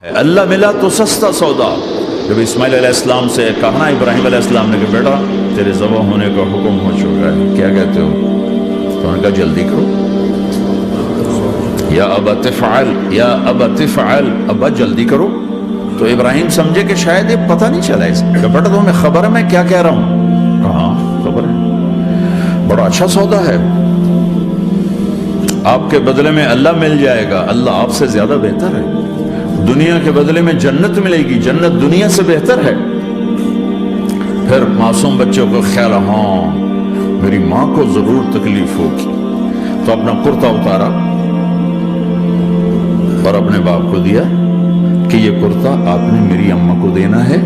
اللہ ملا تو سستا سودا. جب اسماعیل علیہ السلام سے کہا نا ابراہیم علیہ السلام نے کہ بیٹا تیرے ذبح ہونے کا حکم ہو چکا ہے, کیا کہتے ہو؟ تو انہوں نے کہا جلدی کرو. یا ابا تفعل, یا ابا تفعل, ابا جلدی کرو. تو ابراہیم سمجھے کہ شاید یہ پتہ نہیں چلا اس کا. بیٹا تمہیں خبر ہے میں کیا کہہ رہا ہوں؟ کہاں خبر ہے, بڑا اچھا سودا ہے, آپ کے بدلے میں اللہ مل جائے گا. اللہ آپ سے زیادہ بہتر ہے. دنیا کے بدلے میں جنت ملے گی, جنت دنیا سے بہتر ہے. پھر معصوم بچوں کو خیال, ہاں میری ماں کو ضرور تکلیف ہوگی, تو اپنا کرتا اتارا اور اپنے باپ کو دیا کہ یہ کرتا آپ نے میری اماں کو دینا ہے,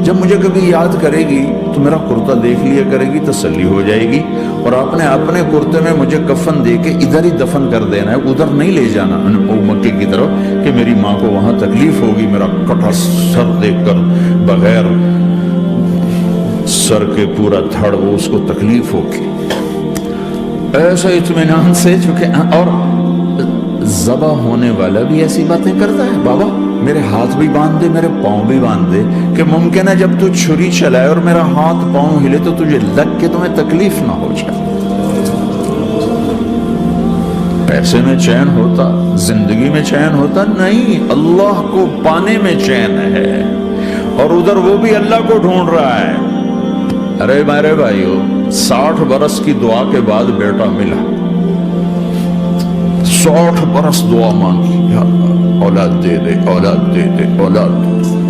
جب مجھے کبھی یاد کرے گی تو میرا کرتا دیکھ لیا کرے گی, تسلی ہو جائے گی. اور آپ نے اپنے کرتے میں مجھے کفن دے کے ادھر ہی دفن کر دینا ہے, ادھر نہیں لے جانا مکے کی طرف کہ میری ماں کو وہاں تکلیف ہوگی, میرا کٹا سر دیکھ کر بغیر سر کے پورا دھڑ وہ اس کو تکلیف ہوگی. ایسا اطمینان سے چکے. اور ذبح ہونے والا بھی ایسی باتیں کرتا ہے, بابا میرے ہاتھ بھی باندھ دے, میرے پاؤں بھی باندھ دے, کہ ممکن ہے جب تو چھری چلائے اور میرا ہاتھ پاؤں ہلے تو تجھے لگ کے تمہیں تکلیف نہ ہو جائے. پیسے میں چین ہوتا, زندگی میں چین ہوتا نہیں, اللہ کو پانے میں چین ہے. اور ادھر وہ بھی اللہ کو ڈھونڈ رہا ہے. ارے میرے بھائیو, 60 برس کی دعا کے بعد بیٹا ملا, 60 برس دعا مانگی, یا اللہ اولاد دے دے, اولاد دے دے, اولاد.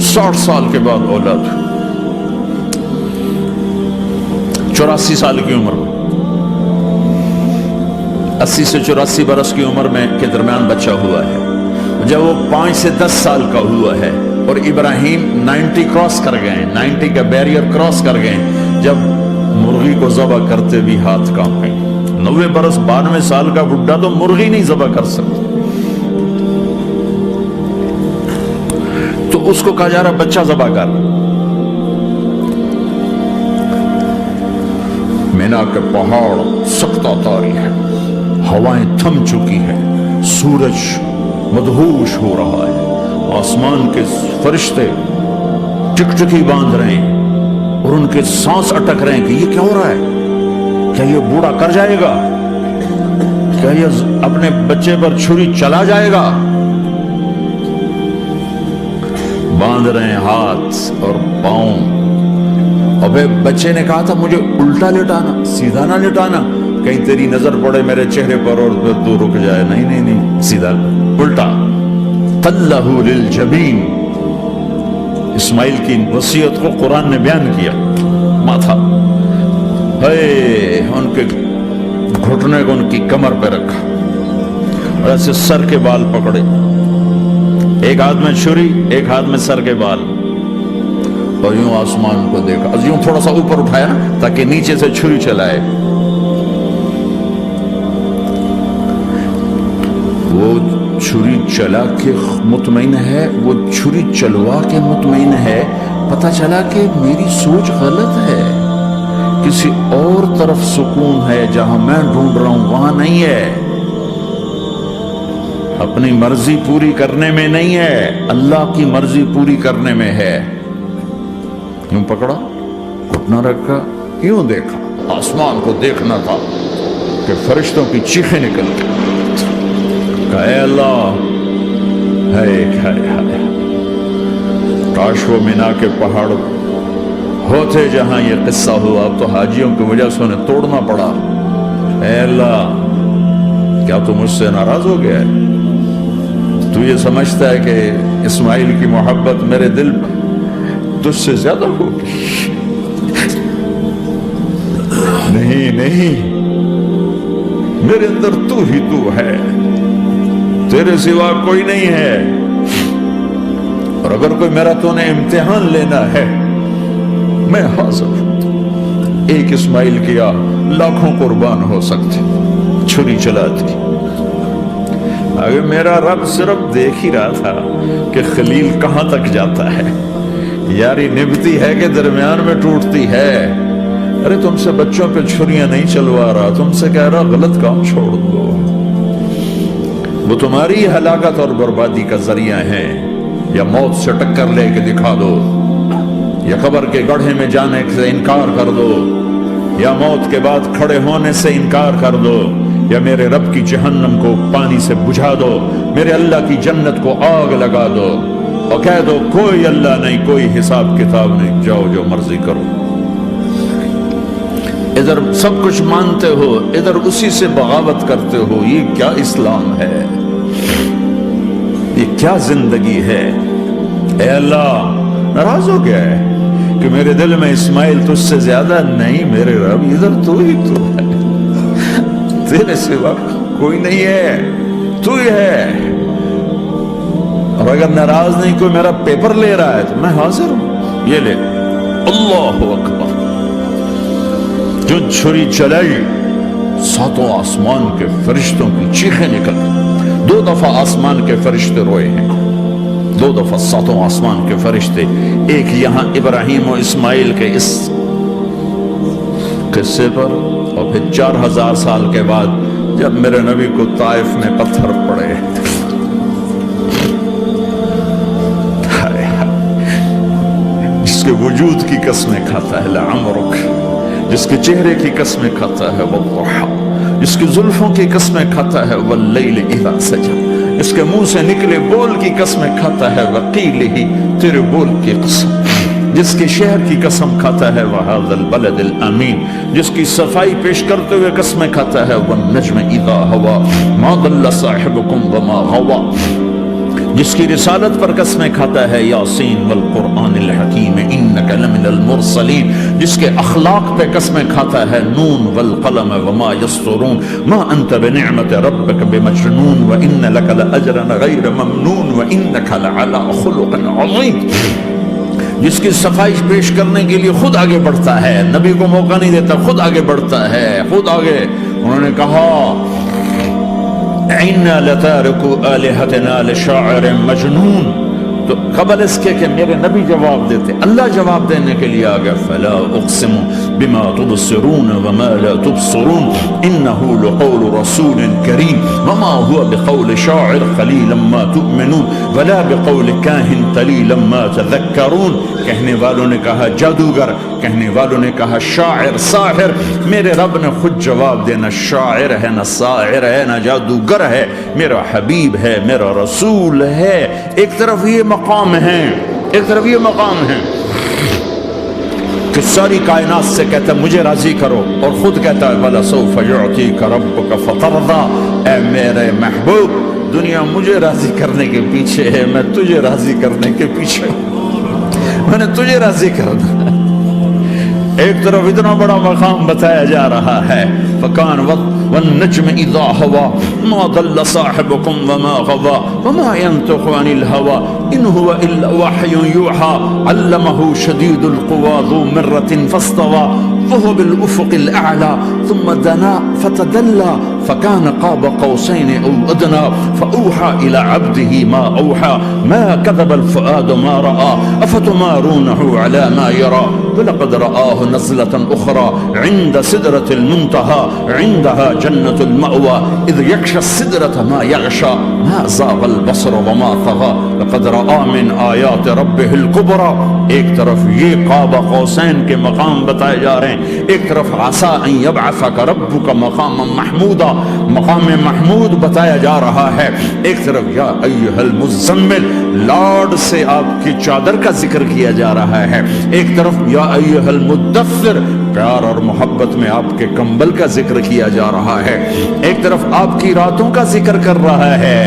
60 سال کے بعد اولاد, 84 سال کی عمر میں, 80 سے 84 برس کی عمر میں کے درمیان بچہ ہوا ہے. جب وہ 5 سے 10 سال کا ہوا ہے اور ابراہیم 90 کراس کر گئے, 90 کا بیریئر کراس کر گئے, جب مرغی کو ذبح کرتے بھی ہاتھ کام گئے. 90 برس 92 سال کا بڈھا تو مرغی نہیں ذبح کر سکتا. تو اس کو کہا جا رہا بچہ ذبح کر. مینا کے پہاڑ سکتہ طاری ہے, ہوائیں تھم چکی ہے, سورج مدہوش ہو رہا ہے, آسمان کے فرشتے ٹکٹکی باندھ رہے ہیں اور ان کے سانس اٹک رہے ہیں کہ یہ کیا ہو رہا ہے, کیا یہ بوڑھا کر جائے گا, کیا یہ اپنے بچے پر چھری چلا جائے گا. باندھ رہے ہیں ہاتھ اور پاؤں. اور بچے نے کہا تھا مجھے الٹا لٹانا, سیدھا نہ لٹانا, کہیں تیری نظر پڑے میرے چہرے پر اور تو رک جائے. نہیں نہیں نہیں, سیدھا الٹا. تلہ للجبین, اسماعیل کی وصیت کو قرآن نے بیان کیا. ماتھا ان کے گھٹنے کو ان کی کمر پہ رکھا اور ایسے سر کے بال پکڑے, ایک ہاتھ میں چھری, ایک ہاتھ میں سر کے بال, اور یوں آسمان کو دیکھا, یوں تھوڑا سا اوپر اٹھایا تاکہ نیچے سے چھری چلائے. وہ چھری چلا کے مطمئن ہے, وہ چھری چلوا کے مطمئن ہے. پتہ چلا کہ میری سوچ غلط ہے, کسی اور طرف سکون ہے, جہاں میں ڈھونڈ رہا ہوں وہاں نہیں ہے. اپنی مرضی پوری کرنے میں نہیں ہے, اللہ کی مرضی پوری کرنے میں ہے. یوں پکڑا, گھٹنا رکھا, یوں دیکھا, آسمان کو دیکھنا تھا کہ فرشتوں کی چیخیں نکل گئی. کہ اے اللہ, کاش وہ مینا کے پہاڑ ہوتے جہاں یہ قصہ ہوا. اب تو حاجیوں کی وجہ سے انہیں توڑنا پڑا. اے اللہ, کیا تو مجھ سے ناراض ہو گیا ہے؟ تو یہ سمجھتا ہے کہ اسماعیل کی محبت میرے دل پر تجھ سے زیادہ ہوگی؟ نہیں نہیں, میرے اندر تو ہی تو ہے, تیرے سوا کوئی نہیں ہے. اور اگر کوئی میرا تو نے امتحان لینا ہے, میں حاضر. ایک اسماعیل کیا لاکھوں قربان ہو سکتے, چھری چلاتی. اگر میرا رب صرف دیکھ ہی رہا تھا کہ خلیل کہاں تک جاتا ہے, یاری نبھتی ہے کہ درمیان میں ٹوٹتی ہے. ارے تم سے بچوں پہ چھریاں نہیں چلوا رہا, تم سے کہہ رہا غلط کام چھوڑ دو, وہ تمہاری ہلاکت اور بربادی کا ذریعہ ہیں. یا موت سے ٹکر لے کے دکھا دو، یا قبر کے گڑھے میں جانے سے انکار کر دو، یا موت کے بعد کھڑے ہونے سے انکار کر دو، یا میرے رب کی جہنم کو پانی سے بجھا دو، میرے اللہ کی جنت کو آگ لگا دو، اور کہہ دو کوئی اللہ نہیں، کوئی حساب کتاب نہیں، جاؤ جو مرضی کرو۔ ادھر سب کچھ مانتے ہو، ادھر اسی سے بغاوت کرتے ہو، یہ کیا اسلام ہے؟ یہ کیا زندگی ہے؟ اے اللہ ناراض ہو گیا ہے کہ میرے دل میں اسماعیل تجھ سے زیادہ نہیں، میرے رب ادھر تو ہی تو ہے، تیرے سوا کوئی نہیں ہے، تو ہی ہے۔ اور اگر ناراض نہیں کوئی میرا پیپر لے رہا ہے تو میں حاضر ہوں، یہ لے۔ اللہ اکبر۔ جو چھری چلائی ساتوں آسمان کے فرشتوں کی چیخیں نکل، 2 دفعہ آسمان کے فرشتے روئے ہیں، 2 دفعہ ساتوں آسمان کے فرشتے، ایک یہاں ابراہیم و اسماعیل کے اس قصے پر، اور پھر 4000 سال کے بعد جب میرے نبی کو طائف میں پتھر پڑے۔ جس کے وجود کی قسمیں کھاتا ہے لعمرک، جس کے چہرے کی قسمیں کھاتا ہے والضحی، جس کی زلفوں کی قسمیں کھاتا ہے واللیل اذا سجا، اس کے منہ سے نکلے بول کی قسمیں کھاتا ہے وقیلہ، تیرے بول کی قسم، جس کے شہر کی قسم کھاتا ہے وہذا البلد الامین، جس کی صفائی پیش کرتے ہوئے قسمیں کھاتا ہے والنجم اذا ہوا ما ضل صاحبکم وما غوا، جس کی رسالت پر قسمیں کھاتا ہے یاسین والقرآن الحکیم انک لمن المرسلین، جس کے اخلاق پہ قسمیں کھاتا ہے نون والقلم وما یسطرون ما انت بنعمت ربک بمجنون وان لک لاجرا غیر ممنون وانک لعلی خلق عظیم، جس کی صفائی پیش کرنے کے لیے خود آگے بڑھتا ہے، نبی کو موقع نہیں دیتا، خود آگے بڑھتا ہے، خود آگے۔ انہوں نے کہا اِنَّا لَتَارِكُ آلِهَتِنَا لِشَاعِرٍ مَجْنُونَ، تو قبل اس کے کہ میرے نبی جواب دیتے، اللہ جواب دینے کے لیے آگا فَلَا أُقْسِمُ بِمَا تُبْصِرُونَ وَمَا لَا تُبْصِرُونَ إِنَّهُ لَقَوْلُ رَسُولٍ كَرِيمٍ وَمَا هُوَ بِقَوْلِ شَاعِرٍ قَلِيلًا مَا تُؤْمِنُونَ وَلَا بِقَوْلِ كَاهِنٍ قَلِيلًا مَا تَذَكَّرُونَ۔ کہنے والوں نے کہا جادوگر، کہنے والوں نے کہا شاعر، ساحر، میرے رب نے خود جواب دینا شاعر ہے نہ ساحر ہے نہ جادوگر ہے، میرا حبیب ہے، میرا رسول ہے۔ ایک طرف یہ مقام ہے، ایک طرف یہ مقام ہے کہ ساری کائنات سے کہتا ہے مجھے راضی کرو، اور خود کہتا ہے وَلَسَوْفَ يُعْطِيكَ رَبُّكَ فَتَرْضَىٰ، اے میرے محبوب دنیا مجھے راضی کرنے کے پیچھے ہے، میں تجھے راضی کرنے کے پیچھے ہوں، میں نے تجھے راضی کرنا۔ ایک طرف اتنا بڑا مقام بتایا جا رہا ہے فَكَانَ وَالنَّجْمِ إِذَا هَوَىٰ مَا ضَلَّ صَاحِبُكُمْ وَمَا غَوَىٰ وَمَا يَنطِقُ عَنِ الْهَوَىٰ إِنْ هُوَ إِلَّا وَحْيٌ يُوحَىٰ عَلَّمَهُ شَدِيدُ الْقُوَىٰ ذُو مِرَّةٍ فَاسْتَوَىٰ وهو بالأفق الأعلى ثم دنا فتدلى فكان قاب قوسين أو أدنى فأوحى إلى عبده ما أوحى ما كذب الفؤاد ما رأى أفتمارونه على ما يرى ولقد رآه نزلة أخرى عند سدرة المنتهى عندها جنة المأوى إذ يغشى السدرة ما يغشى ما زاغ البصر وما طغى لقد رأى من آيات ربه الكبرى۔ ایک طرف یہ قاب قوسین کے مقام بتائے جا رہے ہیں، ایک طرف عسیٰ ان یبعثک ربک مقاما محمودا، مقام محمود بتایا جا رہا ہے، ایک طرف یا ایھا المزمل لارڈ سے آپ کی چادر کا ذکر کیا جا رہا ہے، ایک طرف یا ایھا المدثر پیار اور محبت میں آپ کے کمبل کا ذکر کیا جا رہا ہے، ایک طرف آپ کی راتوں کا ذکر کر رہا ہے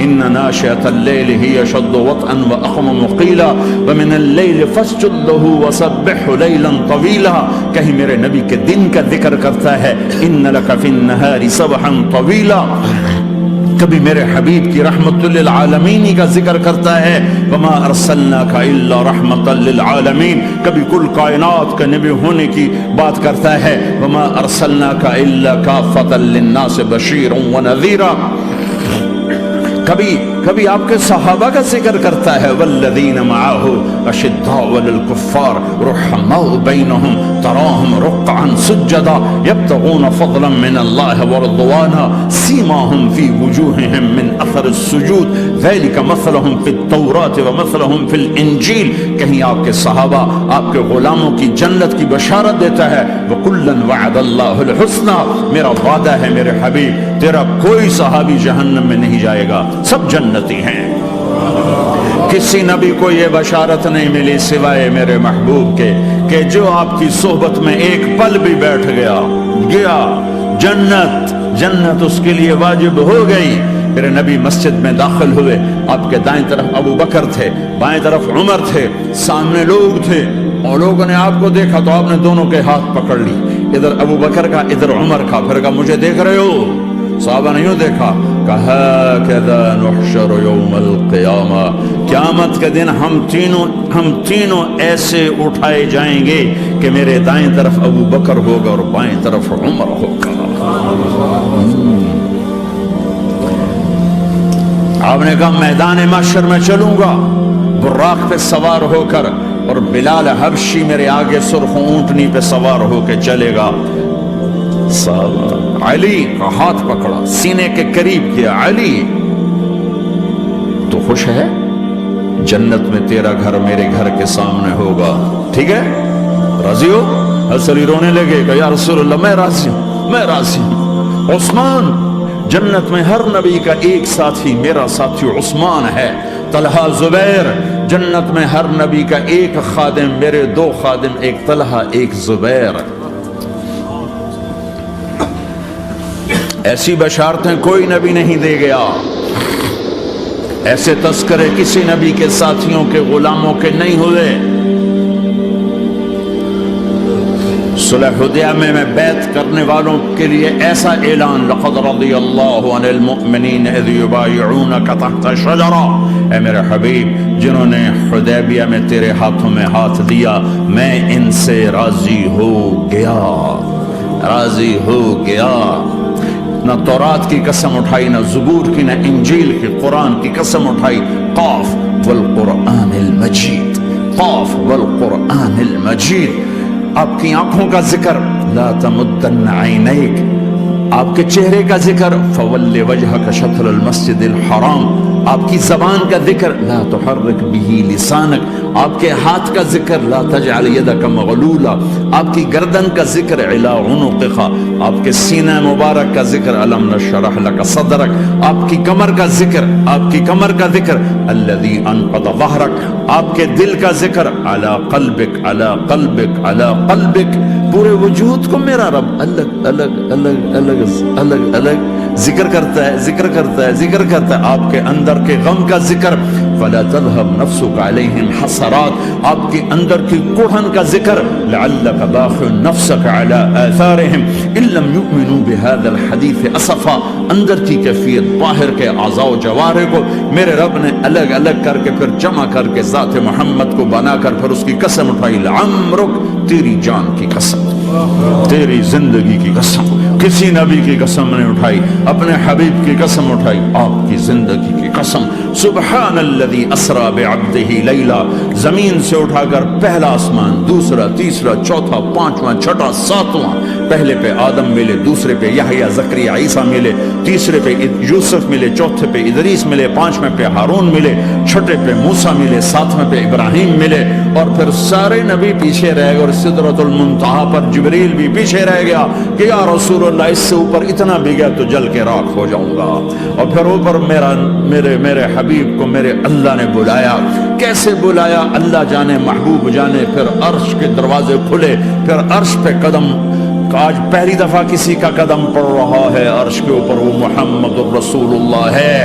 ان ناشئۃ اللیل ہی اشد وطئا واقوم قیلا ومن اللیل فاسجد لہ وسبحہ لیلا طویلا۔ کہیں میرے نبی کے دن کا ذکر کرتا ہے ان لک فی النہار سبحا طویلا، کبھی میرے حبیب کی رحمت للعالمین کا ذکر کرتا ہے وما ارسلناک الا رحمت للعالمین، کبھی کل کائنات کا نبی ہونے کی بات کرتا ہے وما ارسلناک الا کافۃ للناس بشیرا ونذیرا، کبھی کبھی آپ کے صحابہ کا ذکر کرتا ہے والذین معہ اشداء علی الکفار رحماء بینہم تراہم رکعا سجدا یبتغون فضلا من اللہ ورضوانا سیماہم فی وجوہہم من اثر السجود ذلک مثلہم فی التوراۃ ومثلہم فی الانجیل. کہیں آپ کے صحابہ آپ کے غلاموں کی جنت کی بشارت دیتا ہے وَكُلًّا وَعَدَ اللَّهُ الْحُسْنَى. میرا وعدہ ہے میرے حبیب تیرا کوئی صحابی جہنم میں نہیں جائے گا، سب جنتی ہیں. کسی نبی کو یہ بشارت نہیں ملی سوائے میرے محبوب کے کہ جو آپ کی صحبت میں ایک پل بھی بیٹھ گیا جنت اس کے لیے واجب ہو گئی. میرے نبی مسجد میں داخل ہوئے، آپ کے دائیں طرف ابو بکر تھے، بائیں طرف عمر تھے، سامنے لوگ تھے، اور لوگوں نے آپ کو دیکھا تو آپ نے دونوں کے ہاتھ پکڑ لی، ادھر ابو بکر کا ادھر عمر کا. پھر کہا مجھے دیکھ رہے ہو؟ صحابہ نے یوں دیکھا. کہا کذا نحشر یوم القیامہ، قیامت کے دن ہم تینوں ایسے اٹھائے جائیں گے کہ میرے دائیں طرف ابو بکر ہوگا اور بائیں طرف عمر ہوگا. آپ نے کہا میدان محشر میں چلوں گا براق پہ سوار ہو کر، اور بلال حبشی میرے آگے سرخ اونٹنی پہ سوار ہو کے چلے گا. علی کا ہاتھ پکڑا، سینے کے قریب کیا. علی تو خوش ہے؟ جنت میں تیرا گھر میرے گھر کے سامنے ہوگا، ٹھیک ہے؟ راضی ہو؟ حضرت علی رونے لگے کہ یا رسول اللہ میں راضی ہوں. عثمان، جنت میں ہر نبی کا ایک ساتھی میرا ساتھی عثمان ہے. طلحہ، زبیر، جنت میں ہر نبی کا ایک خادم میرے دو خادم، ایک طلحہ ایک زبیر. ایسی بشارتیں کوئی نبی نہیں دے گیا، ایسے تذکرے کسی نبی کے ساتھیوں کے غلاموں کے نہیں ہوئے. صلح حدیبیہ میں بیعت کرنے والوں کے لیے ایسا اعلان لقد رضی اللہ عن المؤمنین اذ یبایعونک تحت شجرہ. اے میرے حبیب جنہوں نے حدیبیہ میں تیرے ہاتھوں میں ہاتھ دیا میں ان سے راضی ہو گیا. نہ تورات کی قسم اٹھائی، نہ زبور کی، نہ انجیل کی، قرآن کی قسم اٹھائی. قاف والقرآن المجید، قاف والقرآن المجید. آپ کی آنکھوں کا ذکر لا تمدن عینیک، آپ کے چہرے کا ذکر فول وجہک شطر المسجد الحرام. آپ کی زبان کا ذکر لا تحرک بہ لسانک، آپ کے ہاتھ کا ذکر لا تجعل یدک مغلولا، آپ کی گردن کا ذکر علی عنقک، آپ کے سینہ مبارک کا ذکر الم نشرح لک صدرک، آپ کی کمر کا ذکر الذی انقض ظہرک، آپ کے دل کا ذکر علی قلبک. پورے وجود کو میرا رب الگ ذکر کرتا ہے. آپ کے اندر کے غم کا ذکر فلا تذهب نفسك عليهم حسرات، آپ کے اندر کی کوڑھن کا ذکر لعلك باخع نفسك على آثارهم ان لم يؤمنوا بهذا الحديث اسفا. اندر کی کیفیت باہر کے اعضاء و جوارح کو میرے رب نے الگ الگ کر کے پھر جمع کر کے ذات محمد کو بنا کر پھر اس کی قسم اٹھائی. لعمرک، تیری جان کی قسم، تیری زندگی کی قسم. کسی نبی کی قسم نہیں اٹھائی، اپنے حبیب کی قسم اٹھائی، آپ کی زندگی کی قسم. سبحان الذی اسری بعبدہ لیلا، زمین سے اٹھا کر پہلا آسمان، دوسرا، تیسرا، چوتھا، پانچواں، چھٹا، ساتواں. پہلے پہ آدم ملے، دوسرے پہ یحییٰ، زکریا، عیسیٰ ملے، تیسرے پہ یوسف ملے، چوتھے پہ ادریس ملے، پانچویں پہ ہارون ملے، چھٹے پہ موسیٰ ملے، ساتویں پہ ابراہیم ملے، اور پھر سارے نبی پیچھے رہ گئے، اور سدرۃ المنتہا پر جبریل بھی پیچھے رہ گیا کہ یا رسول اللہ اس سے اوپر اتنا بھی گیا تو جل کے راکھ ہو جاؤں گا. اور پھر اوپر میرے حبیب کو میرے اللہ نے بلایا. کیسے بلایا اللہ جانے، محبوب جانے. پھر عرش کے دروازے کھلے، پھر عرش پہ قدم. آج پہلی دفعہ کسی کا قدم پڑ رہا ہے عرش کے اوپر، وہ محمد الرسول اللہ ہے.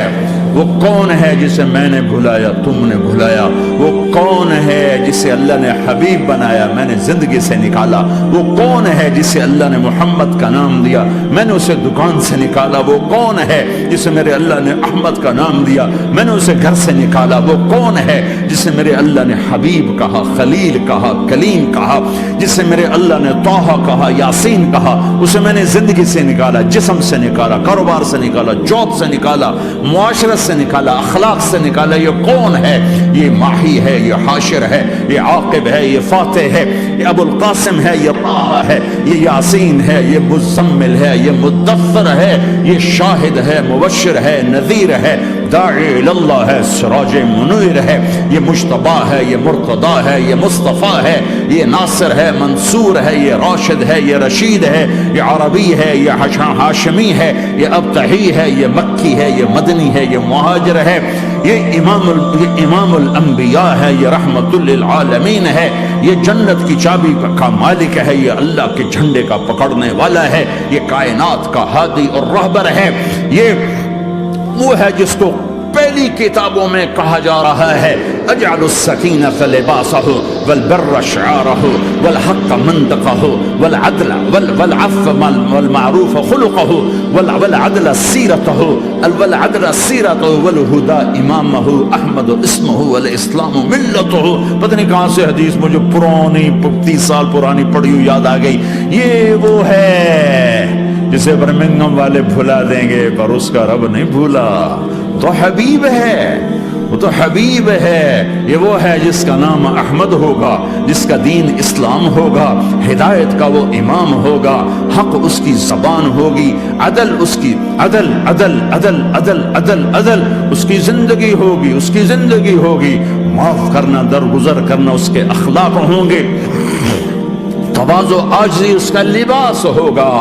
وہ کون ہے جسے میں نے بھلایا، تم نے بھلایا؟ وہ کون ہے جسے اللہ نے حبیب بنایا، میں نے زندگی سے نکالا؟ وہ کون ہے جسے اللہ نے محمد کا نام دیا، میں نے اسے دکان سے نکالا؟ وہ کون ہے جسے میرے اللہ نے احمد کا نام دیا، میں نے اسے گھر سے نکالا؟ وہ کون ہے جسے میرے اللہ نے حبیب کہا، خلیل کہا، کلیم کہا، جسے میرے اللہ نے طٰہٰ کہا، یاسین کہا؟ اسے میں نے زندگی سے نکالا، جسم سے نکالا، کاروبار سے نکالا، جاب سے نکالا، معاشرت سے نکالا، اخلاق سے نکالا۔ یہ کون ہے؟ یہ ماہی ہے، یہ حاشر ہے، یہ عاقب ہے، یہ فاتح ہے، یہ ابو القاسم ہے، یہ طٰہٰ ہے، یہ یاسین ہے، یہ مزمل ہے، یہ مدثر ہے، یہ شاہد ہے، مبشر ہے، نذیر ہے، داعی اللہ ہے، سراج منیر ہے، یہ مجتبیٰ ہے، یہ مرتضیٰ ہے، یہ مصطفیٰ ہے، یہ ناصر ہے، منصور ہے، یہ راشد ہے، یہ رشید ہے، یہ عربی ہے، یہ ہاشمی ہے، یہ ابطحی ہے، یہ مکی ہے، یہ مدنی ہے، یہ مہاجر ہے، یہ امام الانبیاء ہے، یہ رحمت للعالمین ہے، یہ جنت کی چابی کا مالک ہے، یہ اللہ کے جھنڈے کا پکڑنے والا ہے، یہ کائنات کا ہادی اور رہبر ہے۔ یہ وہ ہے جس کو پہلی کتابوں میں کہا جا رہا ہے اجعل السکینۃ لباسہ والبر شعارہ والحق منطقہ والعدل والعفو والمعروف خلقہ والعدل سیرتہ والہدى امامہ احمد اسمہ والاسلام ملتہ۔ پتہ نہیں کہاں سے حدیث مجھے پرانی 30 سال پرانی پڑھی ہوئی یاد آ گئی۔ یہ وہ ہے جسے برمنگم والے بھلا دیں گے پر اس کا رب نہیں بھولا۔ تو حبیب ہے، وہ تو حبیب ہے، یہ وہ ہے جس کا نام احمد ہوگا، جس کا دین اسلام ہوگا، ہدایت کا وہ امام ہوگا، حق اس کی زبان ہوگی، عدل اس کی عدل عدل عدل عدل عدل عدل اس کی زندگی ہوگی، اس کی زندگی ہوگی، معاف کرنا، درگزر کرنا اس کے اخلاق ہوں گے، تواضع عاجزی اس کا لباس ہوگا،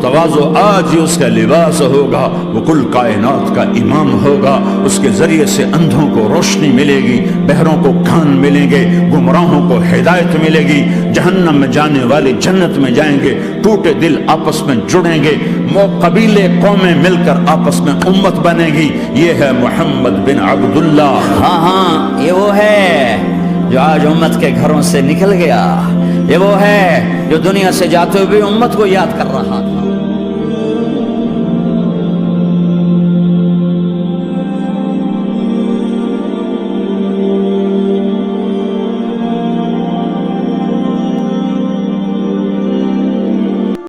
تواضع عاجزی اس کا لباس ہوگا، وہ کل کائنات کا امام ہوگا، اس کے ذریعے سے اندھوں کو روشنی ملے گی، بہروں کو کان ملیں گے، گمراہوں کو ہدایت ملے گی، جہنم میں جانے والے جنت میں جائیں گے، ٹوٹے دل آپس میں جڑیں گے، قبیلے قومیں مل کر آپس میں امت بنے گی۔ یہ ہے محمد بن عبداللہ۔ ہاں یہ وہ ہے جو آج امت کے گھروں سے نکل گیا، یہ وہ ہے جو دنیا سے جاتے ہوئے امت کو یاد کر رہا تھا۔